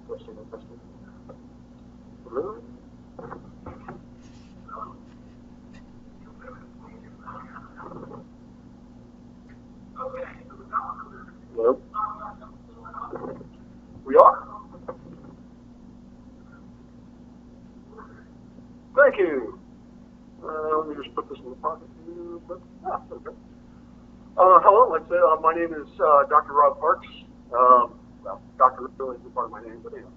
Testing. Hello? Hello? We are? Thank you. Let me just put this in the pocket here. Okay. Hello, like I said, my name is Dr. Rob Parks. Well, Dr. really isn't part of my name, but anyway.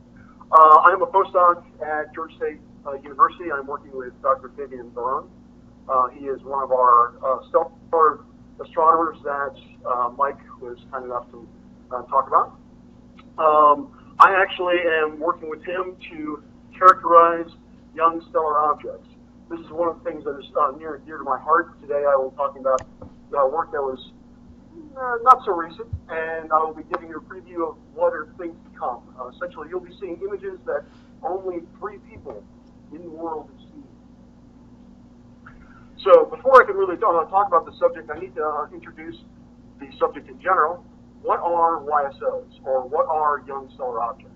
I am a postdoc at Georgia State University. I'm working with Dr. Fabian Baron. He is one of our stellar astronomers that Mike was kind enough to talk about. I actually am working with him to characterize young stellar objects. This is one of the things that is near and dear to my heart. Today I will be talking about work that was not so recent, and I will be giving you a preview of what are things to come. Essentially, you'll be seeing images that only 3 people in the world have seen. So before I can really talk about the subject, I need to introduce the subject in general. What are YSOs, or what are young stellar objects?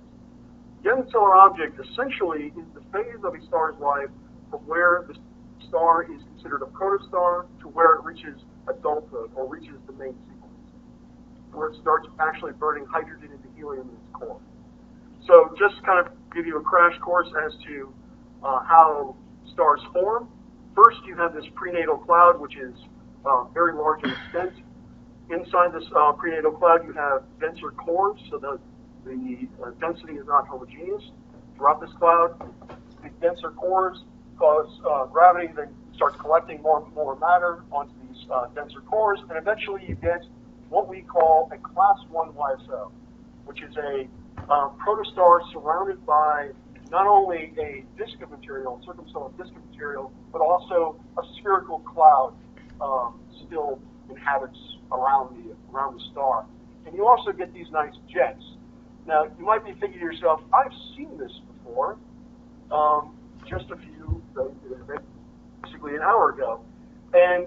Young stellar object essentially is the phase of a star's life from where the star is considered a protostar to where it reaches adulthood, or reaches the main sequence, where it starts actually burning hydrogen into helium in its core. So just kind of give you a crash course as to how stars form. First, you have this prenatal cloud, which is very large in extent. Inside this prenatal cloud, you have denser cores, so the density is not homogeneous throughout this cloud. The denser cores cause gravity that starts collecting more and more matter onto these denser cores, and eventually you get what we call a class 1 YSO, which is a protostar surrounded by not only a disk of material, circumstellar disk of material, but also a spherical cloud still inhabits around the star. And you also get these nice jets. Now, you might be thinking to yourself, I've seen this before, just basically an hour ago. And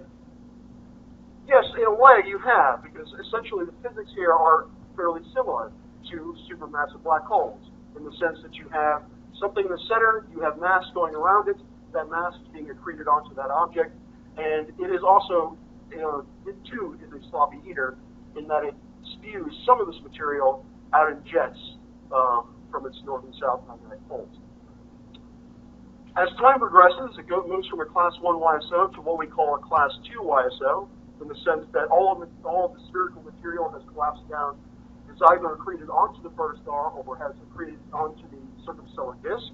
yes, in a way you have, because essentially the physics here are fairly similar to supermassive black holes, in the sense that you have something in the center, you have mass going around it, that mass is being accreted onto that object, and it is also, it too is a sloppy eater, in that it spews some of this material out in jets from its north and south magnetic poles. As time progresses, it moves from a class 1 YSO to what we call a class 2 YSO, in the sense that all of the spherical material has collapsed down. It's either accreted onto the protostar or has accreted onto the circumstellar disk.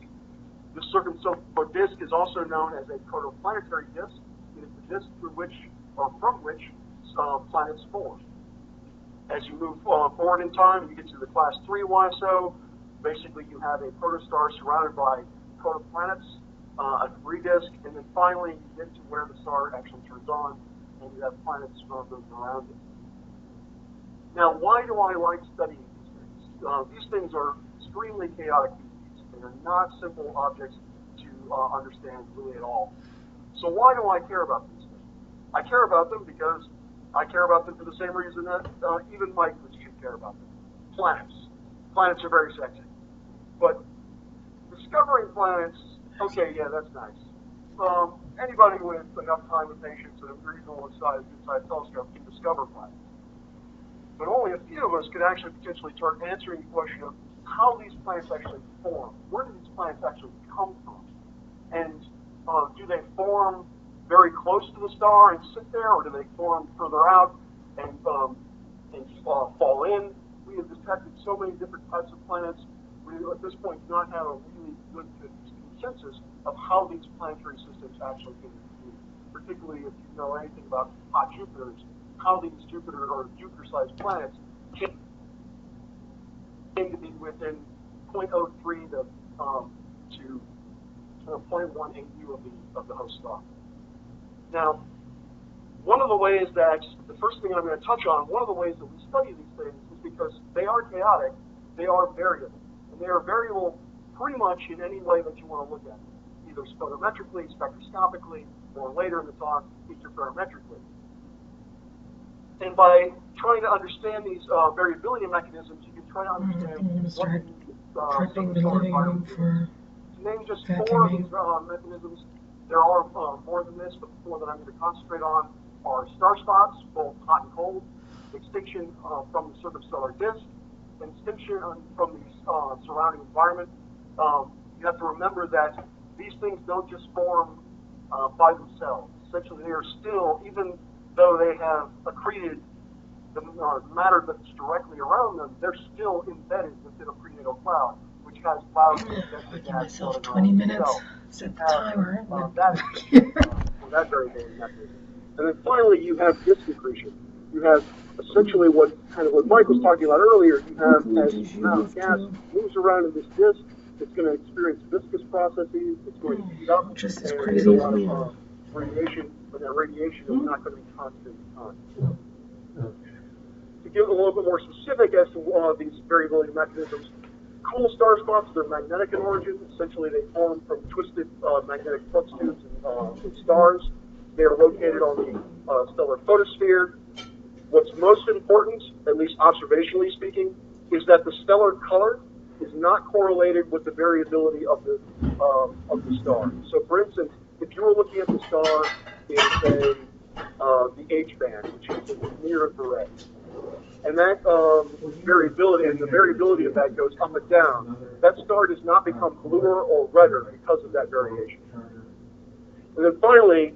The circumstellar disk is also known as a protoplanetary disk. It is the disk through which, or from which, planets form. As you move forward in time, you get to the class 3 YSO. Basically, you have a protostar surrounded by protoplanets, a debris disk, and then finally you get to where the star actually turns on, and you have planets moving around it. Now, why do I like studying these things? These things are extremely chaotic beasts. They are not simple objects to understand really at all. So why do I care about these things? I care about them because I care about them for the same reason that even Mike should care about them. Planets. Planets are very sexy. But discovering planets, okay, yeah, that's nice. Anybody with enough time and patience and a reasonable sized telescope can discover planets. But only a few of us could actually potentially start answering the question of how these planets actually form. Where do these planets actually come from? And do they form very close to the star and sit there, or do they form further out and fall in? We have detected so many different types of planets. We, at this point, do not have a really good consensus of how these planetary systems actually came to be, particularly if you know anything about hot Jupiters, how these Jupiter or Jupiter-sized planets came to be within 0.03 to 0.1 AU of the host star. Now, one of the ways that, the first thing I'm going to touch on, one of the ways that we study these things is because they are chaotic, they are variable. And they are variable pretty much in any way that you want to look at it, either photometrically, spectroscopically, or later in the talk, interferometrically. And by trying to understand these variability mechanisms, you can try to understand prepping the living room for to name just four of vacuuming. these mechanisms. There are more than this, but the four that I'm going to concentrate on are star spots, both hot and cold, extinction from the circumstellar disk, and extinction from the surrounding environment. You have to remember that these things don't just form by themselves. Essentially, they are still, even though they have accreted the matter that's directly around them, they're still embedded within a prenatal cloud, which has clouds I give myself 20 minutes, set the timer, that variability mechanism. And then finally, you have disk accretion. You have essentially what Mike was talking about earlier. You have, as the amount of gas moves around in this disk, it's going to experience viscous processes. It's going to heat up, just as and crazy there's a as lot of radiation. But that radiation is not going to be constant time. To get a little bit more specific as to these variability mechanisms, cool star spots, they're magnetic in origin. Essentially, they form from twisted magnetic flux tubes in stars. They are located on the stellar photosphere. What's most important, at least observationally speaking, is that the stellar color is not correlated with the variability of the star. So, for instance, if you were looking at the star in, say, the H band, which is in the near infrared, and that variability, and the variability of that goes up and down, that star does not become bluer or redder because of that variation. And then finally,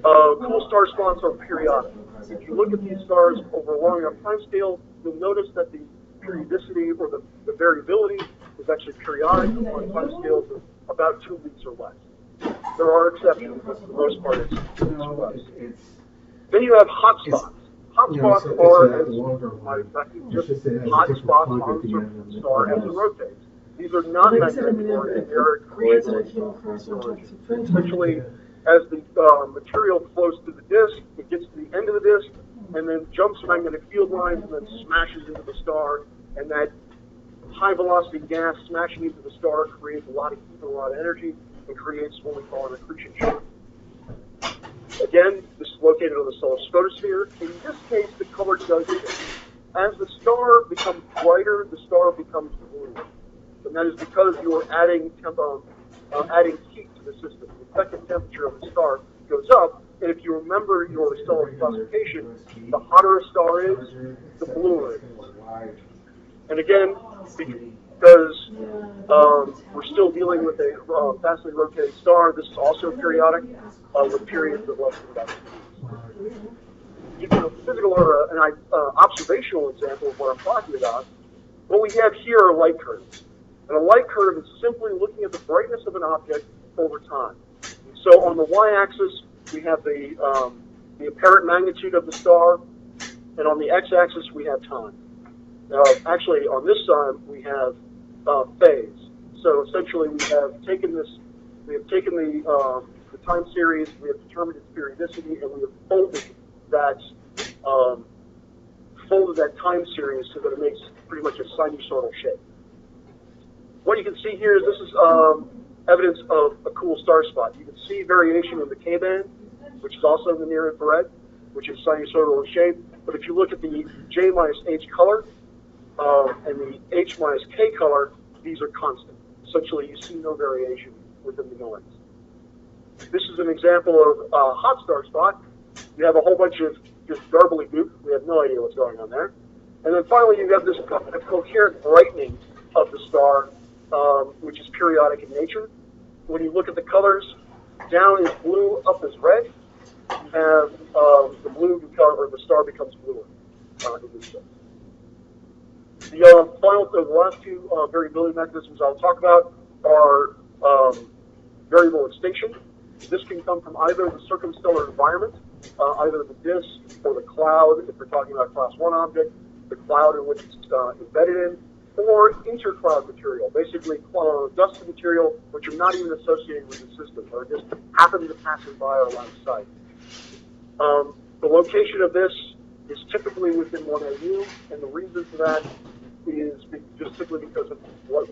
cool star spots are periodic. If you look at these stars over a long enough time scale, you'll notice that the periodicity or the variability is actually periodic on time scales of about 2 weeks or less. There are exceptions, but for the most part, it's 2 weeks or less. Then you have hot spots. Hot spots are, just hot spots on the star as it rotates. These are not magnetic origin, they are accretion origin. Essentially, as the material flows through the disk, it gets to the end of the disk, and then jumps magnetic field lines and then smashes into the star, and that high velocity gas smashing into the star creates a lot of heat and a lot of energy and creates what we call an accretion shock. Again, this is located on the stellar photosphere. In this case, the color does change. As the star becomes brighter, the star becomes blue. And that is because you are adding heat to the system. The effective temperature of the star goes up, and if you remember your stellar classification, the hotter a star is, the bluer it is. And again, because we're still dealing with a fastly rotating star, this is also periodic, with periods of less than about 2 weeks. Give you a physical or an observational example of what I'm talking about. What we have here are light curves. And a light curve is simply looking at the brightness of an object over time. So on the y-axis, we have the apparent magnitude of the star, and on the x-axis, we have time. Actually, on this side, we have phase. So essentially, we have taken the time series, we have determined its periodicity, and we have folded that time series so that it makes pretty much a sinusoidal shape. What you can see here is this is evidence of a cool star spot. You can see variation in the K band, which is also in the near infrared, which is sinusoidal in shape. But if you look at the J minus H color and the H minus K color, these are constant. Essentially, you see no variation within the noise. This is an example of a hot star spot. You have a whole bunch of just gobbledygook. We have no idea what's going on there. And then finally, you have this coherent brightening of the star, which is periodic in nature. When you look at the colors, down is blue, up is red. You have the blue or the star becomes bluer in this case. The last two variability mechanisms I'll talk about are variable extinction. This can come from either the circumstellar environment, either the disk or the cloud, if we're talking about a class 1 object, the cloud in which it's embedded in, or intercloud material, basically dusty material which are not even associated with the system, or just happen to pass it by our line of sight. The location of this is typically within 1 AU, and the reason for that is just simply because of where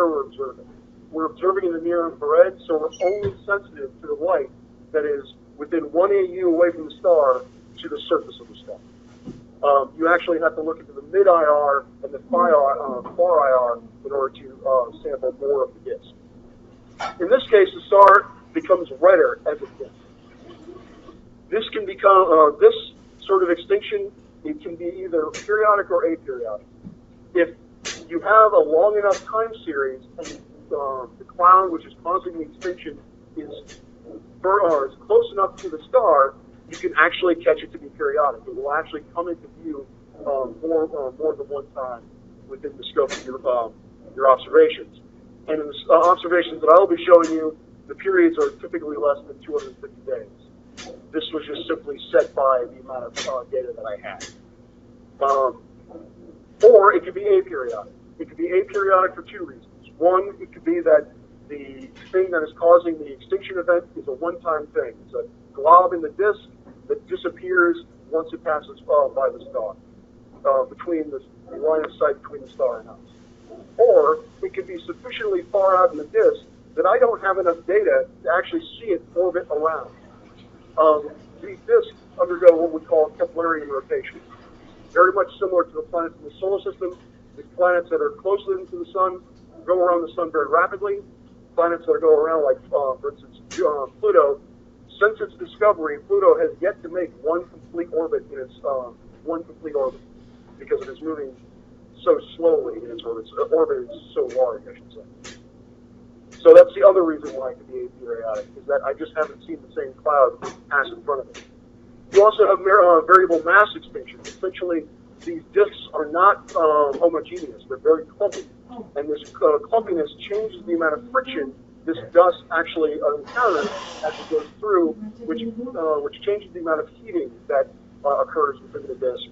we're observing. We're observing in the near infrared, so we're only sensitive to the light that is within 1 AU away from the star to the surface of the star. You actually have to look into the mid-IR and the far IR in order to sample more of the disk. In this case, the star becomes redder as it dips. This can become, this sort of extinction, it can be either periodic or aperiodic. If you have a long enough time series and the cloud which is causing the extinction is close enough to the star, you can actually catch it to be periodic. It will actually come into view more than one time within the scope of your observations. And in the observations that I'll be showing you, the periods are typically less than 250 days. This was just simply set by the amount of data that I had. Or it could be aperiodic. It could be aperiodic for two reasons. One, it could be that the thing that is causing the extinction event is a one-time thing. It's a glob in the disk that disappears once it passes by the star, between the line of sight between the star and us. Or it could be sufficiently far out in the disk that I don't have enough data to actually see it orbit around. These disks undergo what we call Keplerian rotation. Very much similar to the planets in the solar system. The planets that are closely to the sun go around the sun very rapidly. Planets that go around, like, for instance, Pluto. Since its discovery, Pluto has yet to make one complete orbit in its because it is moving so slowly in its orbit. The orbit is so large, I should say. So that's the other reason why it could be aperiodic, is that I just haven't seen the same cloud pass in front of it. You also have variable mass extinction. Essentially, these disks are not homogeneous. They're very clumpy. And this clumpiness changes the amount of friction this dust actually encounters as it goes through, which changes the amount of heating that occurs within the disk.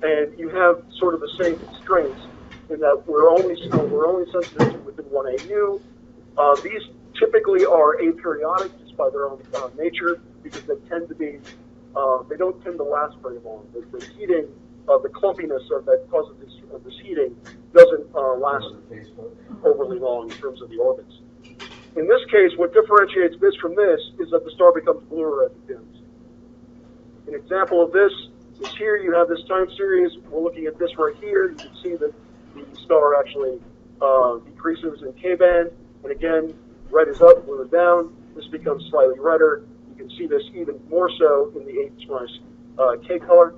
And you have sort of the same constraints in that we're only sensitive to within 1 AU. These typically are aperiodic just by their own nature, because they tend to be, they don't tend to last very long. The heating, the clumpiness that causes this heating doesn't last overly long in terms of the orbits. In this case, what differentiates this from this is that the star becomes bluer as it dims. An example of this is here. You have this time series. We're looking at this right here. You can see that the star actually decreases in K-band. And again, red is up, blue is down. This becomes slightly redder. You can see this even more so in the H-K color.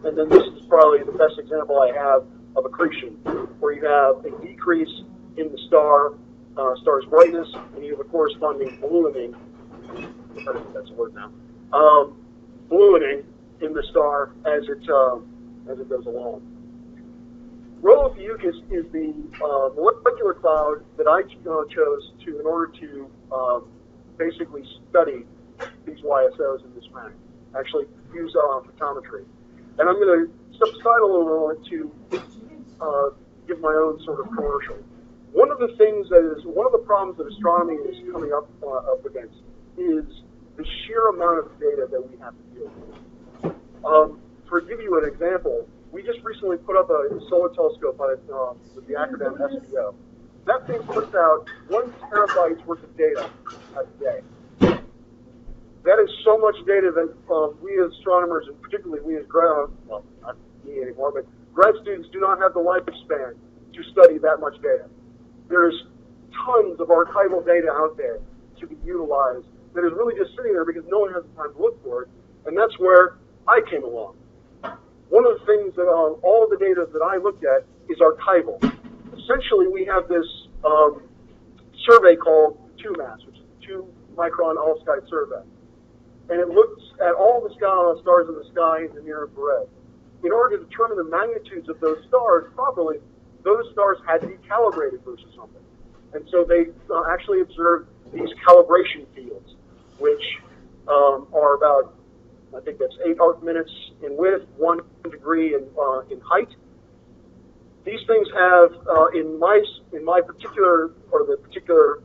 And then this is probably the best example I have of accretion, where you have a decrease in the star's brightness, and you have a corresponding ballooning. I don't think that's a word now. Ballooning in the star as it goes along. Rho-Ophiuchus is the molecular cloud that I chose in order to basically study these YSOs in this manner. Actually, use photometry. And I'm going to step aside a little moment to give my own sort of commercial. One of the problems that astronomy is coming up against is the sheer amount of data that we have to deal with. To give you an example, we just recently put up a solar telescope with the acronym SPO. That thing puts out 1 terabyte worth of data a day. That is so much data that we as astronomers, and particularly we as not me anymore, but grad students do not have the lifespan to study that much data. There's tons of archival data out there to be utilized that is really just sitting there because no one has the time to look for it, and that's where I came along. One of the things that all of the data that I looked at is archival. Essentially, we have this survey called 2MASS, which is the 2-micron all-sky survey. And it looks at all the stars in the sky in the near infrared. In order to determine the magnitudes of those stars properly, those stars had to be calibrated versus something. And so they actually observed these calibration fields, which are about, I think that's 8 arc minutes in width, 1 degree in height. These things have, in my particular, or the particular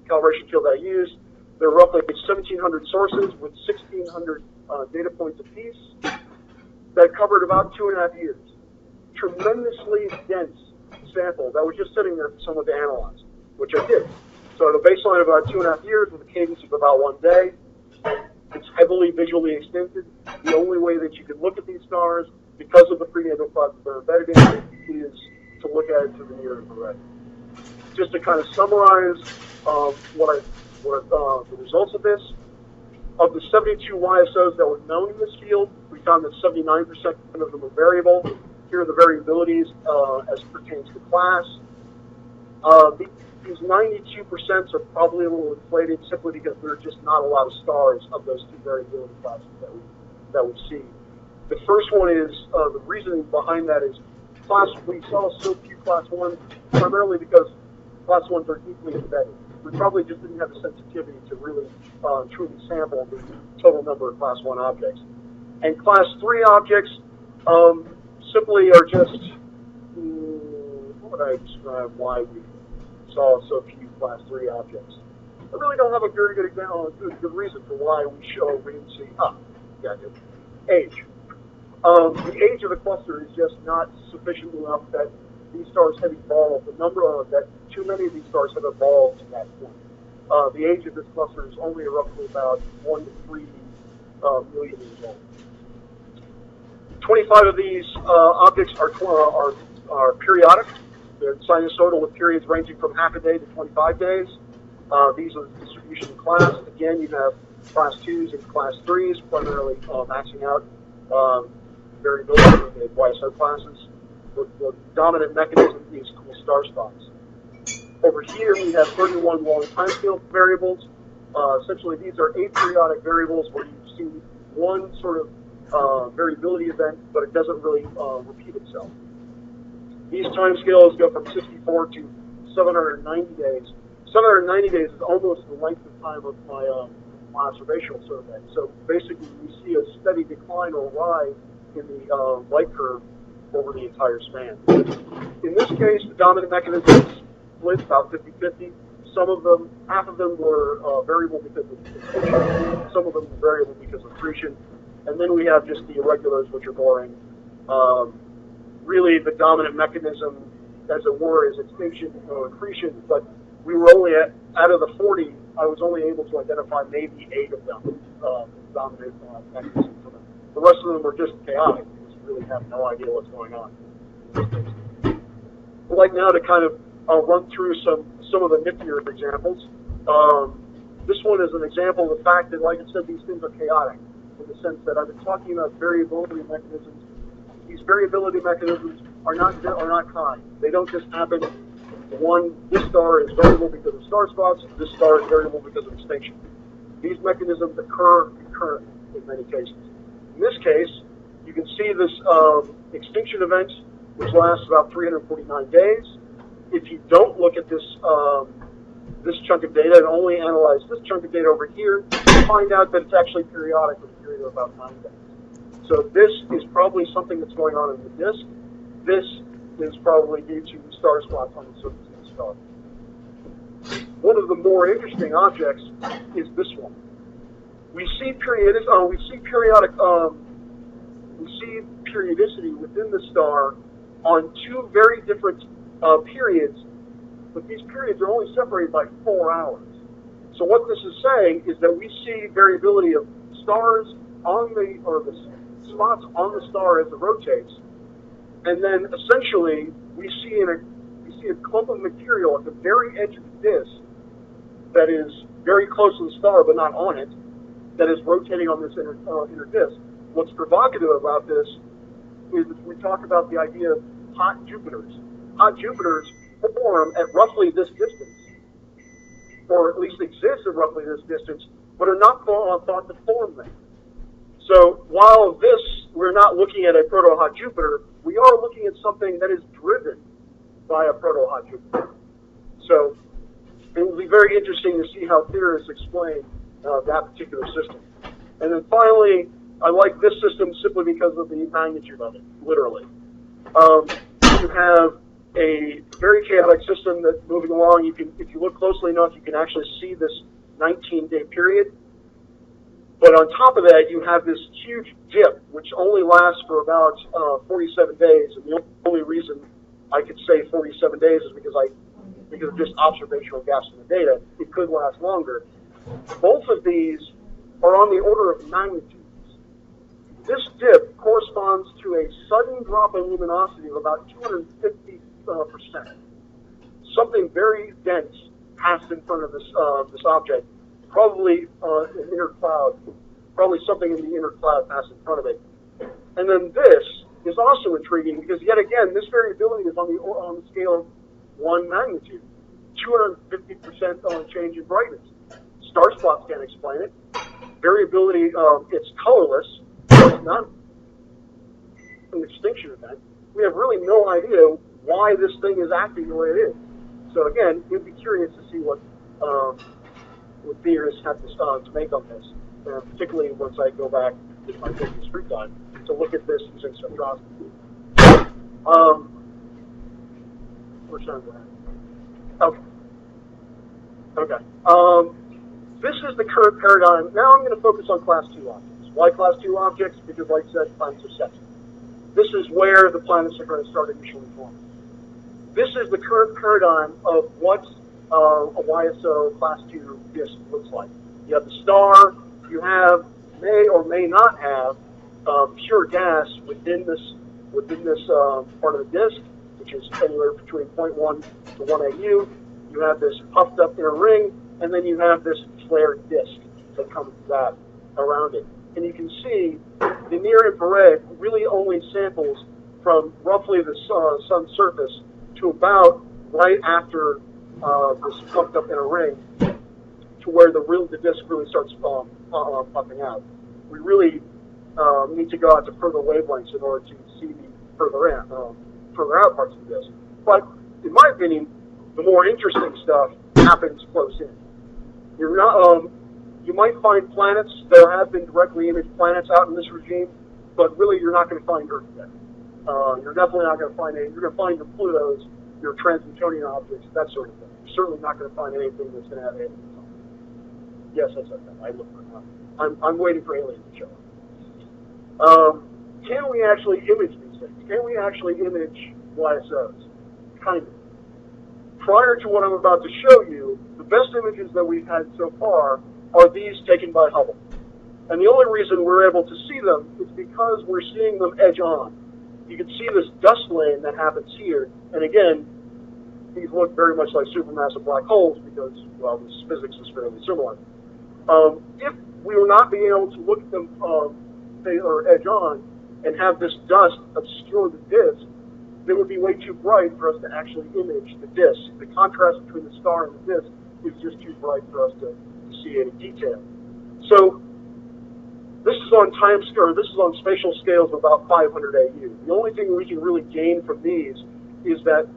calibration field I used, there are roughly 1,700 sources with 1,600 data points apiece that covered about 2.5 years. Tremendously dense sample that was just sitting there for someone to analyze, which I did. So at a baseline of about 2.5 years with a cadence of about 1 day, It's heavily visually extended. The only way that you can look at these stars, because of the prenatal clouds that are embedded in it, is to look at it through the near infrared. Just to kind of summarize the results of this, of the 72 YSOs that were known in this field, we found that 79% of them were variable. Here are the variabilities as pertains to class. These 92% are probably a little inflated simply because there are just not a lot of stars of those two variability classes that we see. The first one is, the reasoning behind that is we saw so few class 1s primarily because class 1s are deeply embedded. We probably just didn't have the sensitivity to really truly sample the total number of class 1 objects. And class 3 objects simply are just, what would I describe why we saw so few class 3 objects? I really don't have a very good example, good reason for why we didn't see, age. The age of the cluster is just not sufficient enough that these stars have evolved, that too many of these stars have evolved to that point. The age of this cluster is only roughly about 1 to 3 million years old. 25 of these objects are periodic. They're sinusoidal with periods ranging from half a day to 25 days. These are the distribution in class. Again, you have class 2s and class 3s, primarily maxing out variability in the YSO classes. The dominant mechanism is cool star spots. Over here, we have 31 long timescale variables. Essentially, these are aperiodic variables where you see one sort of variability event, but it doesn't really repeat itself. These timescales go from 64 to 790 days. 790 days is almost the length of time of my observational survey. So basically, we see a steady decline or rise in the light curve over the entire span. In this case, the dominant mechanism is split about 50-50. Some of them, half of them were variable because of extinction. Some of them were variable because of accretion. And then we have just the irregulars, which are boring. Really, the dominant mechanism, as it were, is extinction or accretion, but we were only out of the 40, I was only able to identify maybe 8 of them, dominant mechanisms. The rest of them were just chaotic. We just really have no idea what's going on. I'd like now to kind of run through some of the niftier examples. This one is an example of the fact that, like I said, these things are chaotic in the sense that I've been talking about variability mechanisms. These variability mechanisms are not kind. They don't just happen. This star is variable because of star spots. This star is variable because of extinction. These mechanisms occur concurrently in many cases. In this case, you can see this extinction event, which lasts about 349 days. If you don't look at this this chunk of data and only analyze this chunk of data over here, you find out that it's actually periodic with a period of about 9 days. So this is probably something that's going on in the disk. This is probably due to star spots on the surface of the star. One of the more interesting objects is this one. We see periodicity within the star on 2 very different periods, but these periods are only separated by 4 hours. So what this is saying is that we see variability of stars the spots on the star as it rotates, and then essentially we see a clump of material at the very edge of the disk that is very close to the star but not on it, that is rotating on this inner disk. What's provocative about this is that we talk about the idea of hot Jupiters. Hot Jupiters form at roughly this distance, or at least exist at roughly this distance, but are not thought to form there. So while we're not looking at a proto-hot Jupiter, we are looking at something that is driven by a proto-hot Jupiter. So it will be very interesting to see how theorists explain that particular system. And then finally, I like this system simply because of the magnitude of it, literally. You have a very chaotic system that's moving along. If you look closely enough, you can actually see this 19-day period. But on top of that, you have this huge dip, which only lasts for about 47 days. And the only reason I could say 47 days is because of just observational gaps in the data. It could last longer. Both of these are on the order of magnitudes. This dip corresponds to a sudden drop in luminosity of about 250%. Something very dense passed in front of this object, probably an inner cloud, probably something in the inner cloud passed in front of it. And then this is also intriguing because, yet again, this variability is on the scale of 1 magnitude, 250% change in brightness. Star spots can't explain it. Variability, it's colorless. It's not an extinction event. We have really no idea why this thing is acting the way it is. So again, we'd be curious to see what theorists have to make on this, particularly once I go back in my previous free time to look at this using spectroscopy. Where's that at? Okay. This is the current paradigm. Now I'm going to focus on Class 2 objects. Why Class 2 objects? Because, like I said, planets are sexy. This is where the planets are going to start initially forming. This is the current paradigm of what a YSO Class 2 disk looks like. You have the star. You have, may or may not have, pure gas within this part of the disk, which is anywhere between 0.1 to 1 AU. You have this puffed up inner ring, and then you have this flared disk that comes that around it. And you can see the near infrared really only samples from roughly the sun's surface to about right after this puffed up inner ring, to where the disk really starts puffing out. We really need to go out to further wavelengths in order to see the further out parts of the disk. But in my opinion, the more interesting stuff happens close in. You're not, you might find planets. There have been directly imaged planets out in this regime, but really you're not going to find Earth yet. You're definitely not going to find any. You're going to find your Plutos, your Trans-Newtonian objects, that sort of thing. You're certainly not going to find anything that's going to have aliens on it. Yes, I said that. I look for it. I'm waiting for aliens to show up. Can we actually image these things? Can we actually image YSOs? Kind of. Prior to what I'm about to show you, the best images that we've had so far are these taken by Hubble. And the only reason we're able to see them is because we're seeing them edge on. You can see this dust lane that happens here. And again, these look very much like supermassive black holes because, well, this physics is fairly similar. If we were not being able to look at them or edge on and have this dust obscure the disk, they would be way too bright for us to actually image the disk. The contrast between the star and the disk is just too bright for us to see any detail. So this is on this is on spatial scales of about 500 AU. The only thing we can really gain from these is that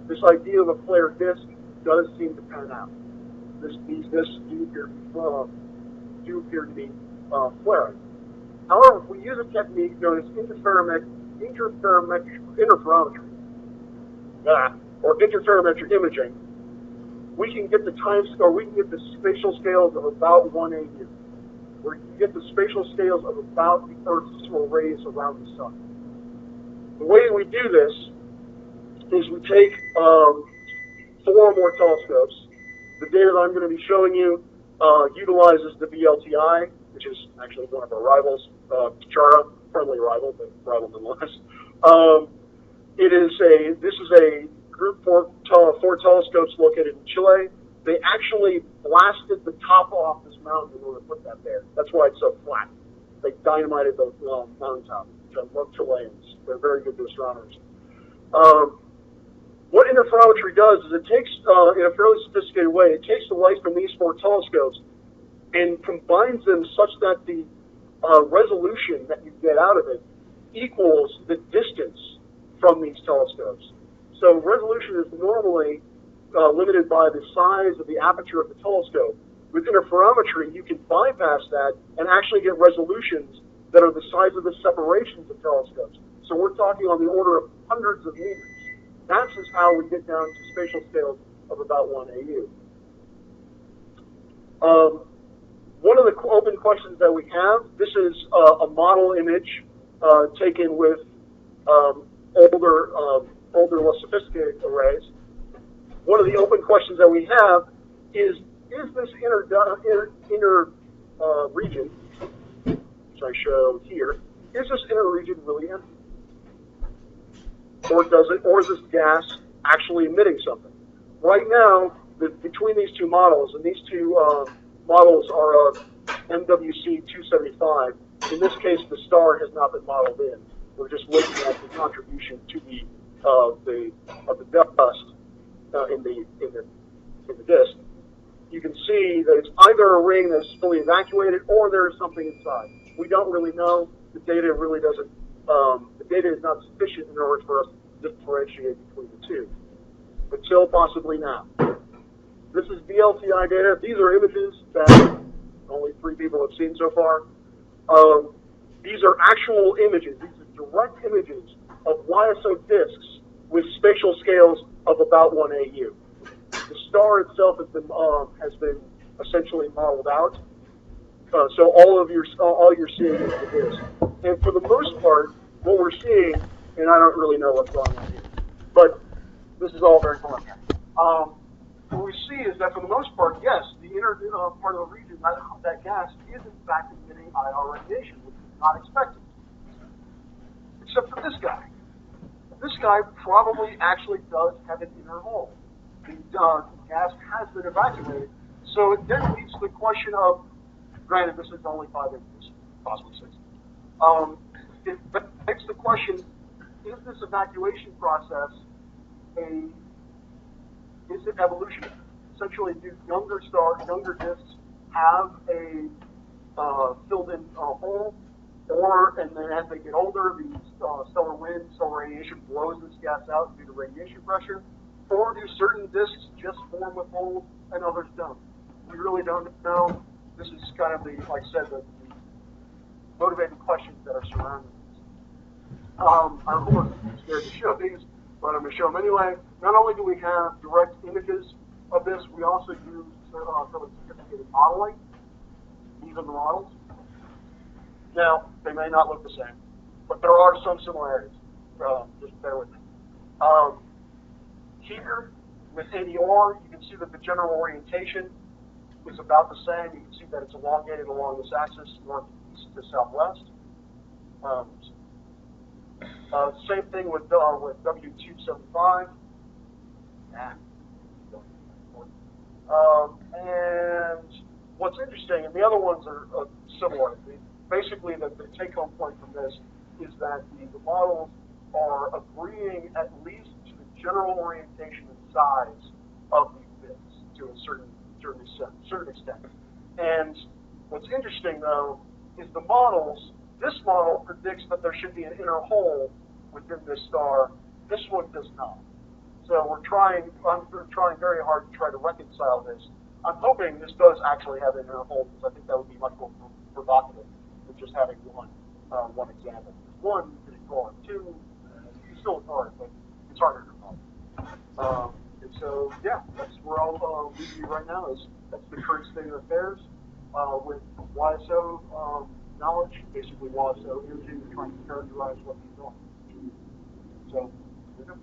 this idea of a flared disk does seem to pan out. These disks do appear to be flaring. However, if we use a technique known as interferometry, or interferometric imaging, we can get the spatial scales of about 1 AU. Where you get the spatial scales of about the Earth's rays around the sun. The way we do this is we take 4 or more telescopes. The data that I'm going to be showing you utilizes the VLTI, which is actually one of our rivals, Chara, friendly rival, but rival nonetheless. This is a group 4 telescopes located in Chile. They actually blasted the top off this mountain in order to put that there. That's why it's so flat. They dynamited the mountain top, which I love Chileans. They're very good astronomers. What interferometry does is it takes, in a fairly sophisticated way, it takes the light from these 4 telescopes and combines them such that the resolution that you get out of it equals the distance from these telescopes. So resolution is normally limited by the size of the aperture of the telescope. With interferometry, you can bypass that and actually get resolutions that are the size of the separations of telescopes. So we're talking on the order of hundreds of meters. That's just how we get down to spatial scales of about 1 AU. One of the open questions that we have, this is a model image taken with older, less sophisticated arrays. One of the open questions that we have is this inner region, which I show here, is this inner region really empty? Or is this gas actually emitting something? Right now, between these two models, and these two models are MWC 275. In this case, the star has not been modeled in. We're just looking at the contribution to the dust in the disk. You can see that it's either a ring that's fully evacuated or there is something inside. We don't really know. The data really doesn't. The data is not sufficient in order for us to differentiate between the two, until possibly now. This is VLTI data. These are images that only 3 people have seen so far. These are actual images. These are direct images of YSO disks with spatial scales of about 1 AU. The star itself has been essentially modeled out. So all you're seeing is the disk. And for the most part, what we're seeing, and I don't really know what's going on here, but this is all very preliminary. What we see is that for the most part, yes, the inner part of the region, that gas is in fact emitting IR radiation, which is not expected. Except for this guy. This guy probably actually does have an inner hole. The gas has been evacuated. So it then leads to the question of, granted this is only 5 inches, possibly 6. It begs the question, is this evacuation process is it evolutionary? Essentially, do younger disks have a filled-in hole, and then as they get older, the stellar wind, stellar radiation blows this gas out due to radiation pressure, or do certain disks just form with holes and others don't? We really don't know. This is kind of like I said, the motivating questions that are surrounding this. I'm a little scared to show these, but I'm going to show them anyway. Not only do we have direct images of this, we also use fairly sophisticated modeling. These are the models. Now, they may not look the same, but there are some similarities. Just bear with me. Here, with ADR, you can see that the general orientation is about the same. You can see that it's elongated along this axis, northeast to southwest. Same thing with W275. And what's interesting, and the other ones are similar. Basically, the take-home point from this is that the models are agreeing at least to the general orientation and size of these bits to a certain extent. And what's interesting, though, is the models. This model predicts that there should be an inner hole within this star. This one does not. So I'm trying very hard to try to reconcile this. I'm hoping this does actually have an inner hole, because I think that would be much more provocative than just having one example. One, you can ignore it. Two, you can still ignore it, but it's harder to ignore. And so, yeah, that's where I'll leave you right now. That's the current state of affairs with YSO knowledge, basically YSO energy, trying to characterize what he's doing. So, there you go.